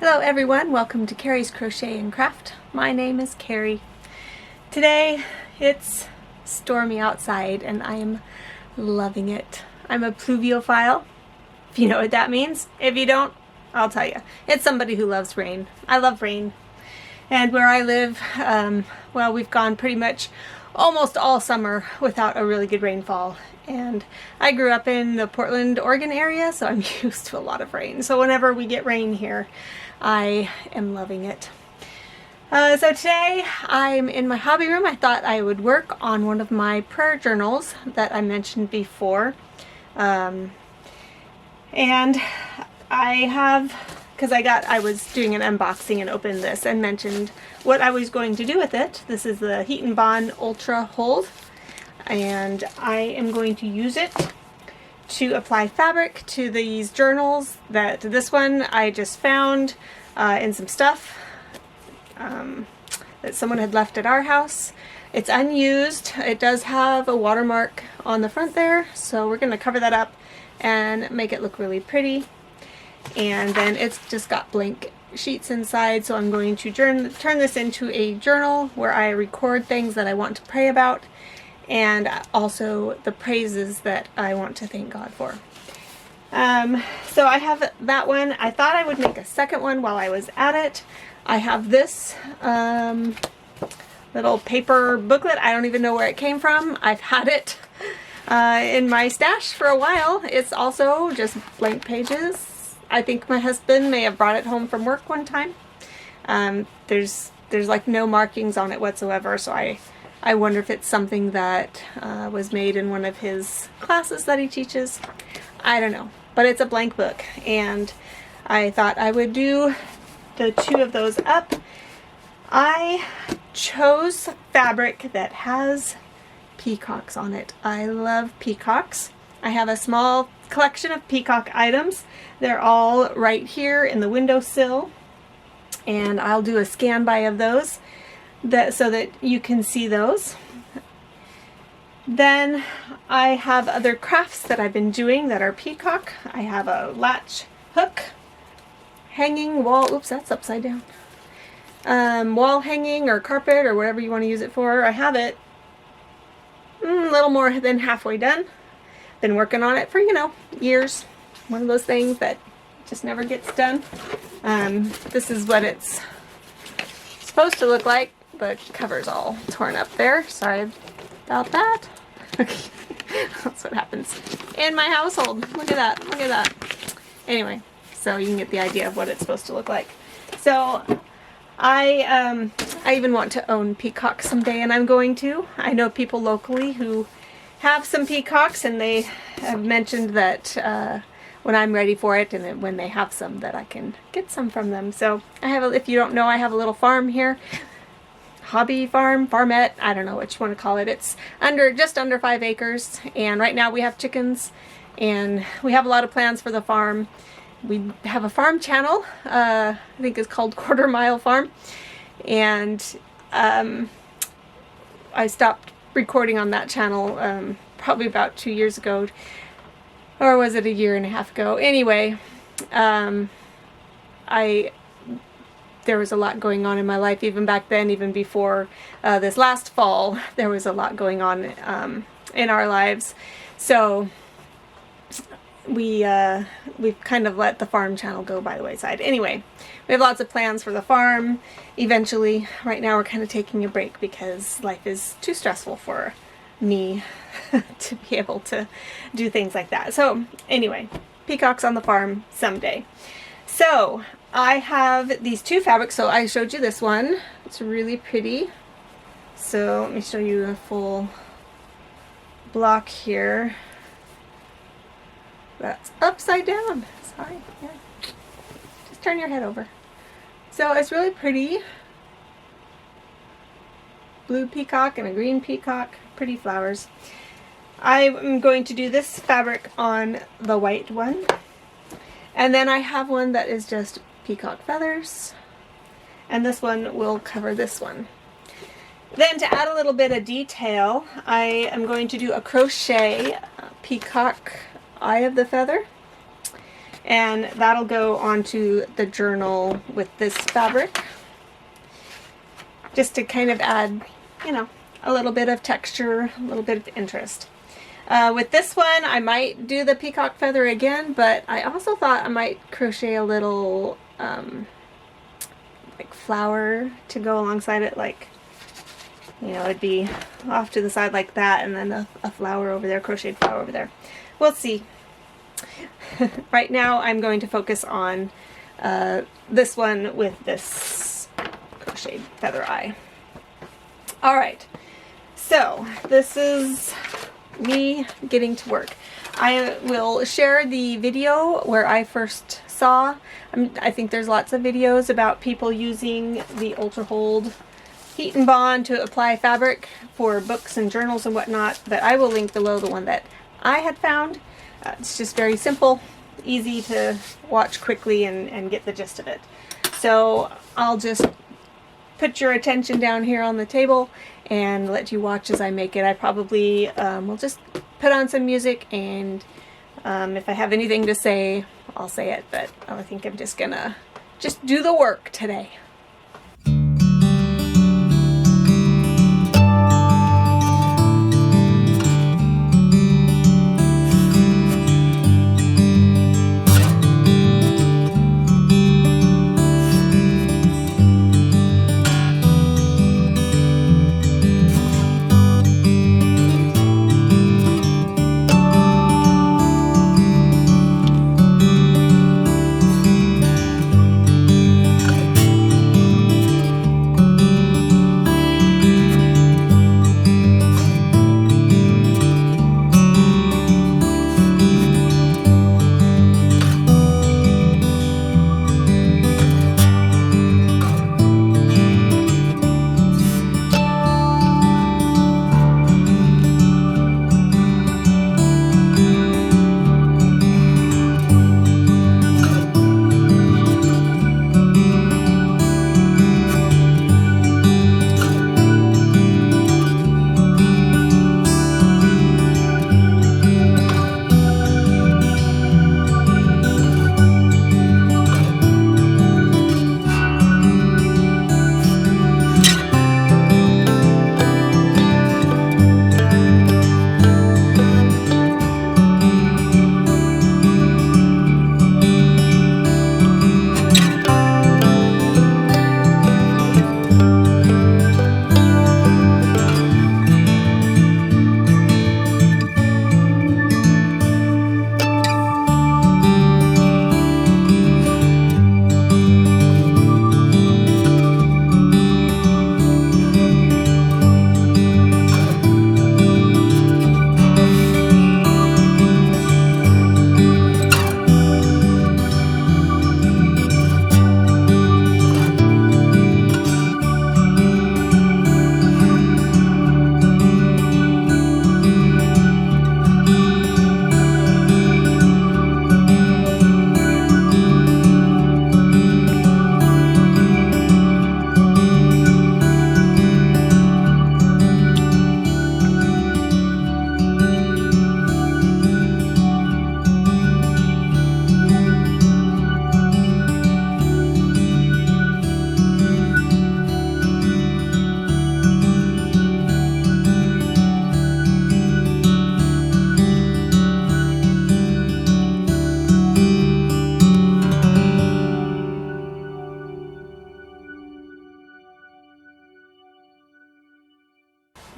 Hello everyone, welcome to Carrie's Crochet and Craft. My name is Carrie. Today it's stormy outside and I am loving it. I'm a pluviophile, if you know what that means. If you don't, I'll tell you. It's somebody who loves rain. I love rain. And where I live, well, we've gone pretty much almost all summer without a really good rainfall. And I grew up in the Portland, Oregon area, so I'm used to a lot of rain. So whenever we get rain here, I am loving it. So today I'm in my hobby room. I thought I would work on one of my prayer journals that I mentioned before. And I have, because I was doing an unboxing and opened this and mentioned what I was going to do with it. This is the Heat and Bond Ultra Hold, and I am going to use it to apply fabric to these journals. This one I just found in some stuff that someone had left at our house. It's unused. It does have a watermark on the front there, so we're going to cover that up and make it look really pretty. And then it's just got blank sheets inside, so I'm going to turn this into a journal where I record things that I want to pray about, and also the praises that I want to thank God for. So I have that one. I thought I would make a second one while I was at it. I have this little paper booklet. I don't even know where it came from. I've had it in my stash for a while. It's also just blank pages. I think my husband may have brought it home from work one time. There's like no markings on it whatsoever, so I wonder if it's something that was made in one of his classes that he teaches. I don't know, but it's a blank book, and I thought I would do the two of those up. I chose fabric that has peacocks on it. I love peacocks. I have a small collection of peacock items. They're all right here in the windowsill, and I'll do a scan by of those so that you can see those. Then I have other crafts that I've been doing that are peacock. I have a latch hook, hanging wall, oops, that's upside down, wall hanging or carpet or whatever you want to use it for. I have it a little more than halfway done. Been working on it for, years. One of those things that just never gets done. This is what it's supposed to look like. The cover's all torn up there. Sorry about that. Okay. That's what happens in my household. Look at that. Look at that. Anyway, so you can get the idea of what it's supposed to look like. So I even want to own peacocks someday, and I'm going to. I know people locally who have some peacocks, and they have mentioned that when I'm ready for it and when they have some, that I can get some from them. So I have, if you don't know, I have a little farm here. Hobby farm, farmette, I don't know what you want to call it. It's just under 5 acres, and right now we have chickens, and we have a lot of plans for the farm. We have a farm channel, I think it's called Quarter Mile Farm, and I stopped recording on that channel probably about 2 years ago, or was it a year and a half ago? Anyway, there was a lot going on in my life even back then, even before this last fall. There was a lot going on in our lives, so we've kind of let the farm channel go by the wayside. Anyway, we have lots of plans for the farm eventually. Right now we're kind of taking a break because life is too stressful for me to be able to do things like that. So anyway, peacocks on the farm someday. So I have these two fabrics. So I showed you this one. It's really pretty. So let me show you a full block here. That's upside down. Sorry. Yeah. Just turn your head over. So it's really pretty. Blue peacock and a green peacock. Pretty flowers. I'm going to do this fabric on the white one. And then I have one that is just peacock feathers. And this one will cover this one. Then to add a little bit of detail, I am going to do a crochet peacock eye of the feather. And that'll go onto the journal with this fabric, just to kind of add, you know, a little bit of texture, a little bit of interest. With this one, I might do the peacock feather again, but I also thought I might crochet a little like flower to go alongside it, like, you know, it'd be off to the side like that, and then a flower over there, crocheted flower over there. We'll see. Right now I'm going to focus on this one with this crocheted feather eye. Alright, so this is me getting to work. I will share the video where I first saw, I think there's lots of videos about people using the Ultra Hold heat and bond to apply fabric for books and journals and whatnot, but I will link below the one that I had found. It's just very simple, easy to watch quickly and get the gist of it. So I'll just put your attention down here on the table and let you watch as I make it. I probably will just put on some music, and if I have anything to say, I'll say it, but I think I'm just gonna do the work today.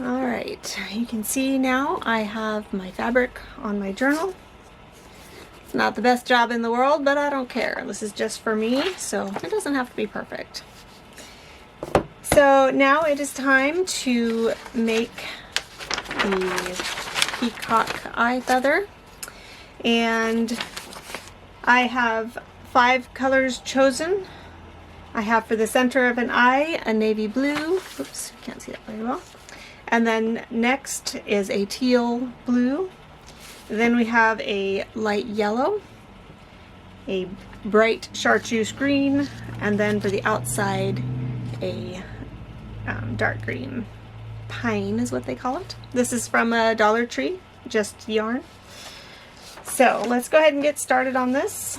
Alright, you can see now I have my fabric on my journal. It's not the best job in the world, but I don't care. This is just for me, so it doesn't have to be perfect. So now it is time to make the peacock eye feather. And I have 5 colors chosen. I have for the center of an eye a navy blue. Oops, can't see that very well. And then next is a teal blue. Then we have a light yellow, a bright chartreuse green, and then for the outside a dark green. Pine is what they call it. This is from a Dollar Tree, just yarn. So let's go ahead and get started on this.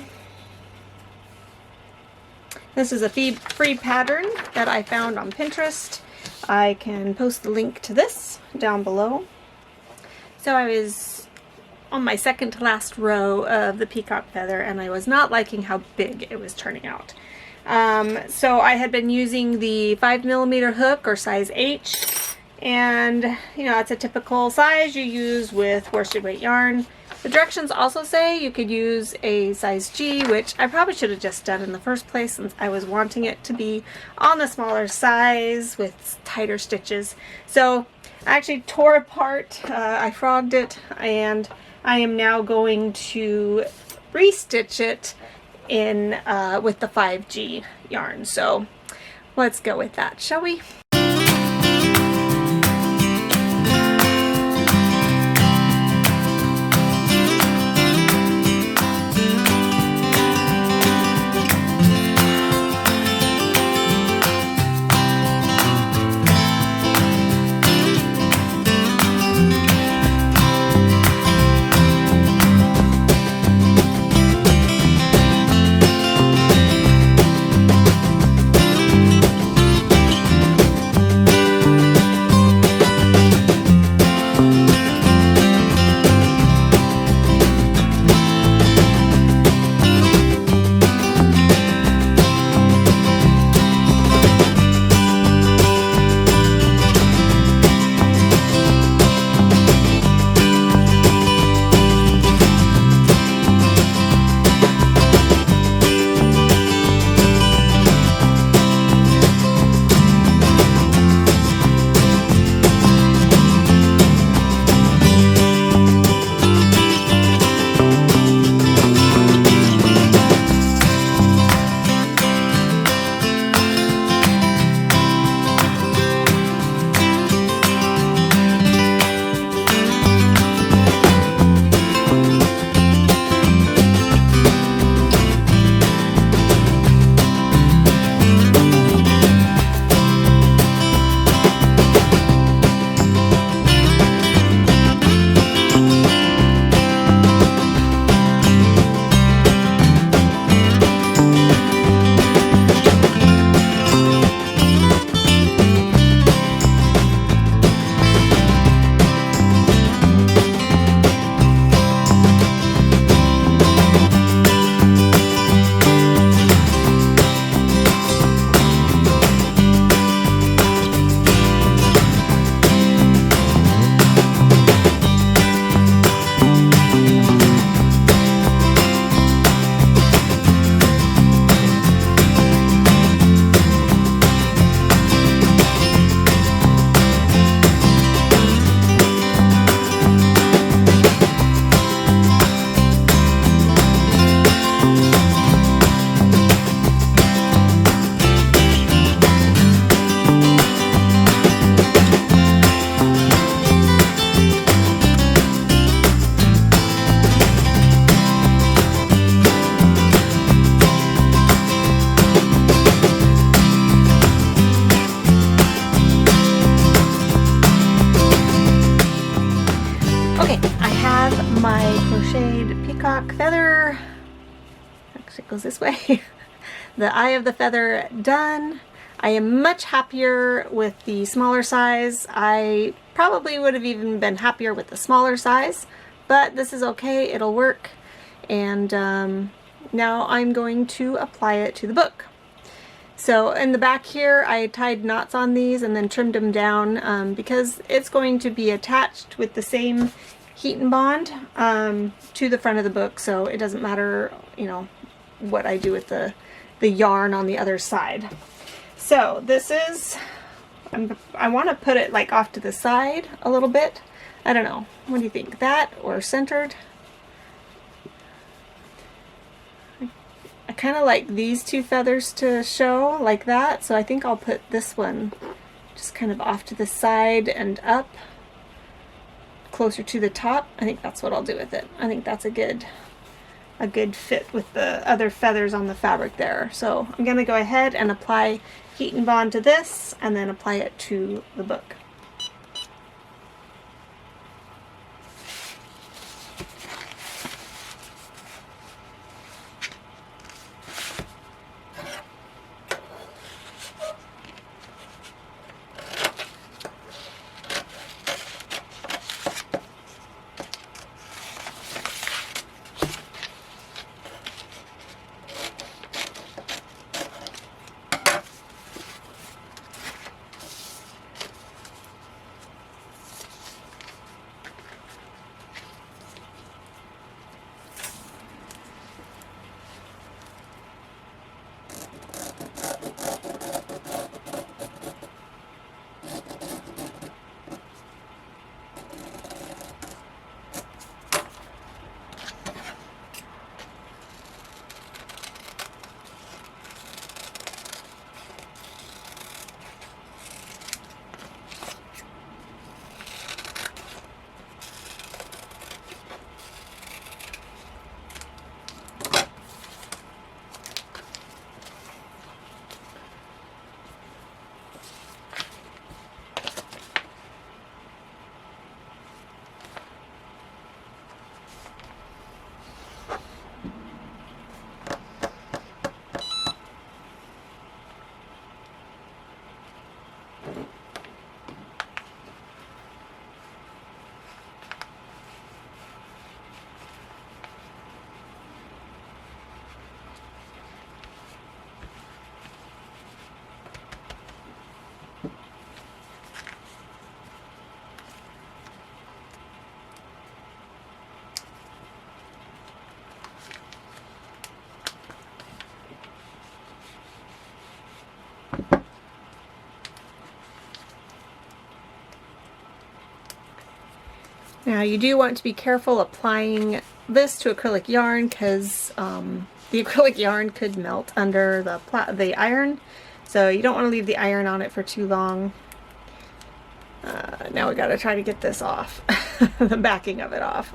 This is a free pattern that I found on Pinterest. I can post the link to this down below. So I was on my second to last row of the peacock feather, and I was not liking how big it was turning out. So I had been using the 5mm hook, or size H, and you know, it's a typical size you use with worsted weight yarn. The directions also say you could use a size G, which I probably should have just done in the first place since I was wanting it to be on the smaller size with tighter stitches. So I actually tore apart, I frogged it, and I am now going to restitch it in with the 5G yarn. So let's go with that, shall we? My crocheted peacock feather, actually it goes this way, the eye of the feather done. I am much happier with the smaller size. I probably would have even been happier with the smaller size, but this is okay, it'll work. And now I'm going to apply it to the book. So in the back here I tied knots on these and then trimmed them down because it's going to be attached with the same heat and bond to the front of the book, so it doesn't matter, you know, what I do with the yarn on the other side. So this is, I want to put it like off to the side a little bit. I don't know, what do you think, that or centered? I kind of like these two feathers to show like that, so I think I'll put this one just kind of off to the side and up closer to the top. I think that's what I'll do with it. I think that's a good fit with the other feathers on the fabric there. So I'm going to go ahead and apply heat and bond to this and then apply it to the book. Now you do want to be careful applying this to acrylic yarn because the acrylic yarn could melt under the iron, so you don't want to leave the iron on it for too long. Now we got to try to get this off, the backing of it off.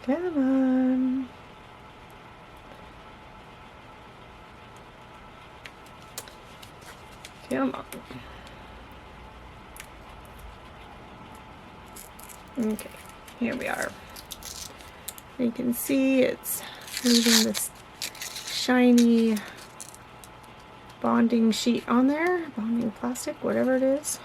Come on. Come on. Okay, here we are. You can see it's leaving this shiny bonding sheet on there, bonding plastic, whatever it is.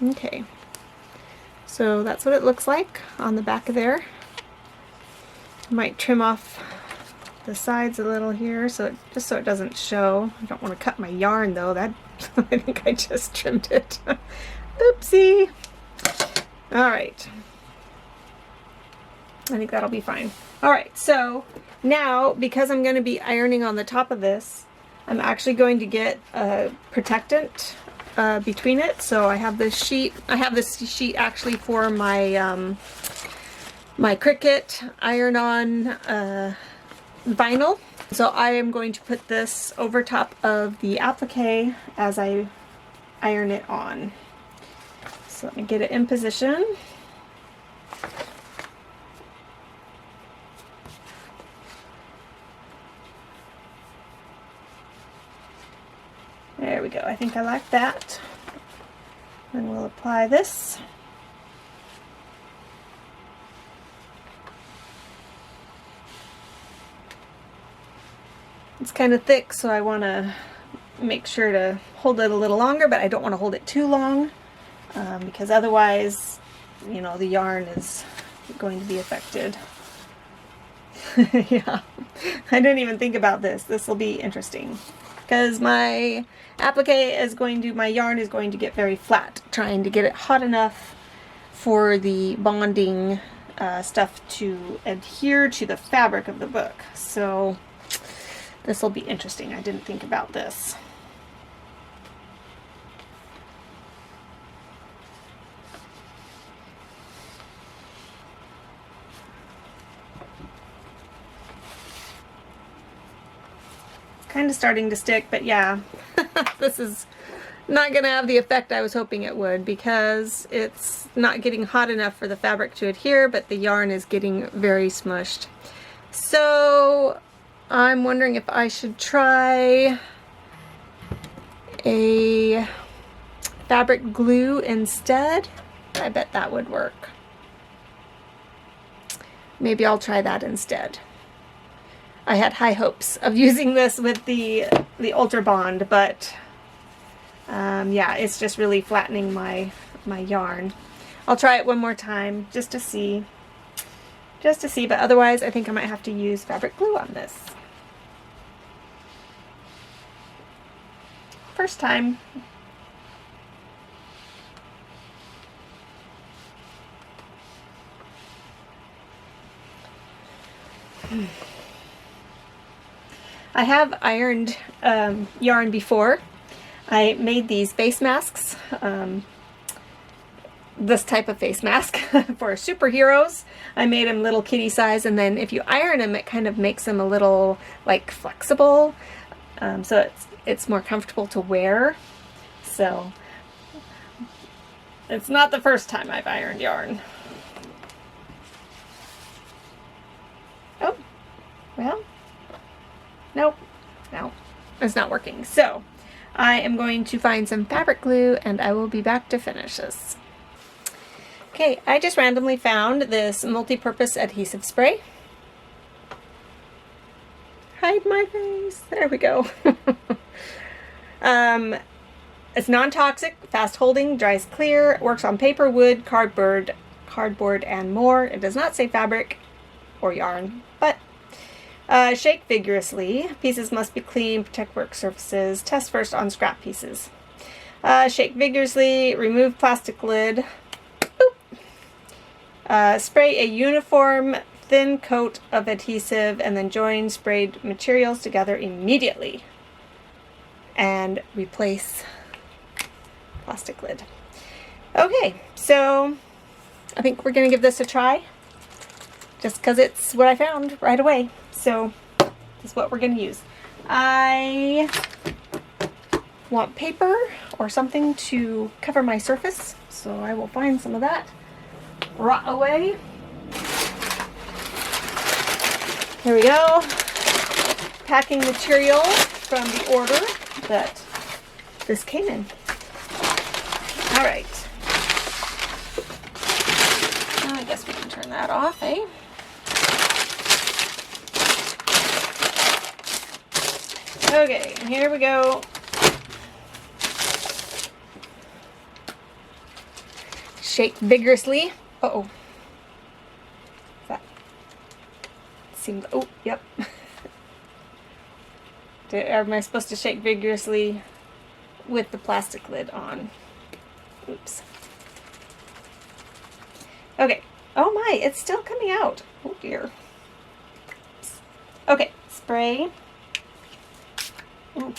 Okay, so that's what it looks like on the back of there. I might trim off the sides a little here, just so it doesn't show. I don't want to cut my yarn though. That I think I just trimmed it. Oopsie. All right. I think that'll be fine. All right, so now because I'm going to be ironing on the top of this, I'm actually going to get a protectant between it. So I have this sheet. I have this sheet actually for my my Cricut iron-on vinyl. So I am going to put this over top of the applique as I iron it on. So let me get it in position. There we go. I think I like that. Then we'll apply this. It's kind of thick, so I want to make sure to hold it a little longer, but I don't want to hold it too long because otherwise, you know, the yarn is going to be affected. Yeah, I didn't even think about this. This will be interesting because my applique is going to, my yarn is going to get very flat, trying to get it hot enough for the bonding stuff to adhere to the fabric of the book. So this will be interesting. I didn't think about this. It's kind of starting to stick, but yeah, this is not going to have the effect I was hoping it would because it's not getting hot enough for the fabric to adhere, but the yarn is getting very smushed. So I'm wondering if I should try a fabric glue instead. I bet that would work. Maybe I'll try that instead. I had high hopes of using this with the Ultra Bond, but yeah, it's just really flattening my yarn. I'll try it one more time just to see, but otherwise I think I might have to use fabric glue on this. First time. I have ironed yarn before. I made these face masks, this type of face mask for superheroes. I made them little kitty size, and then if you iron them, it kind of makes them a little like flexible, so it's more comfortable to wear. So it's not the first time I've ironed yarn. Oh, well, nope, no, it's not working. So I am going to find some fabric glue and I will be back to finish this. Okay, I just randomly found this multi-purpose adhesive spray. Hide my face. There we go. It's non-toxic, fast-holding, dries clear, works on paper, wood, cardboard, and more. It does not say fabric or yarn, but shake vigorously. Pieces must be clean, protect work surfaces. Test first on scrap pieces. Shake vigorously, remove plastic lid. Spray a uniform thin coat of adhesive and then join sprayed materials together immediately and replace plastic lid. Okay, so I think we're gonna give this a try just because it's what I found right away. So this is what we're gonna use. I want paper or something to cover my surface, so I will find some of that right away. Here we go. Packing material from the order that this came in. All right. I guess we can turn that off, eh? Okay, here we go. Shake vigorously. Uh-oh. That seems, oh, yep. Am I supposed to shake vigorously with the plastic lid on? Oops. Okay. Oh my, it's still coming out. Oh dear. Okay, spray. Ooh.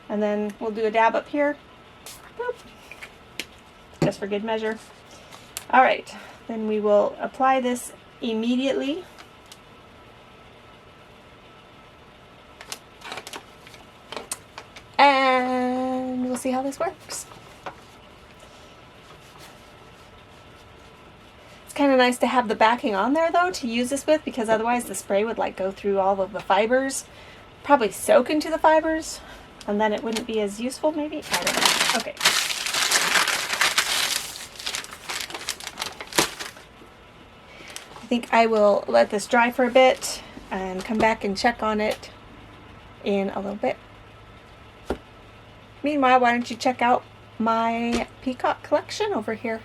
And then we'll do a dab up here. Boop. Just for good measure. All right, then we will apply this immediately. And we'll see how this works. It's kind of nice to have the backing on there though to use this with, because otherwise the spray would like go through all of the fibers, probably soak into the fibers, and then it wouldn't be as useful maybe. I don't know. Okay. I think I will let this dry for a bit and come back and check on it in a little bit. Meanwhile, why don't you check out my peacock collection over here.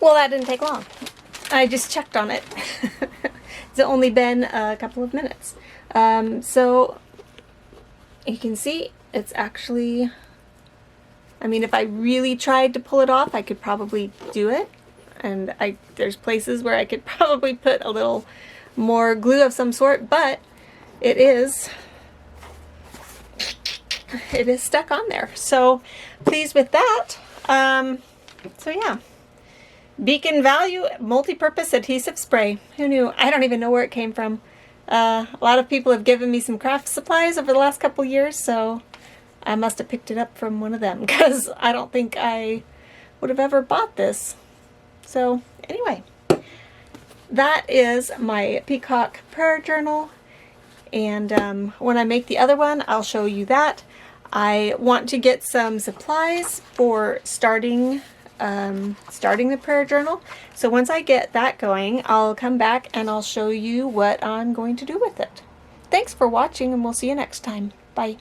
Well, that didn't take long. I just checked on it. It's only been a couple of minutes. So you can see it's actually, I mean, if I really tried to pull it off, I could probably do it. And there's places where I could probably put a little more glue of some sort, but it is stuck on there. So pleased with that. So yeah. Beacon Value Multi-Purpose Adhesive Spray. Who knew? I don't even know where it came from. A lot of people have given me some craft supplies over the last couple years, so I must have picked it up from one of them, because I don't think I would have ever bought this. So anyway, that is my Peacock prayer journal. And when I make the other one, I'll show you that. I want to get some supplies for starting the prayer journal. So once I get that going, I'll come back and I'll show you what I'm going to do with it. Thanks for watching, and we'll see you next time. Bye.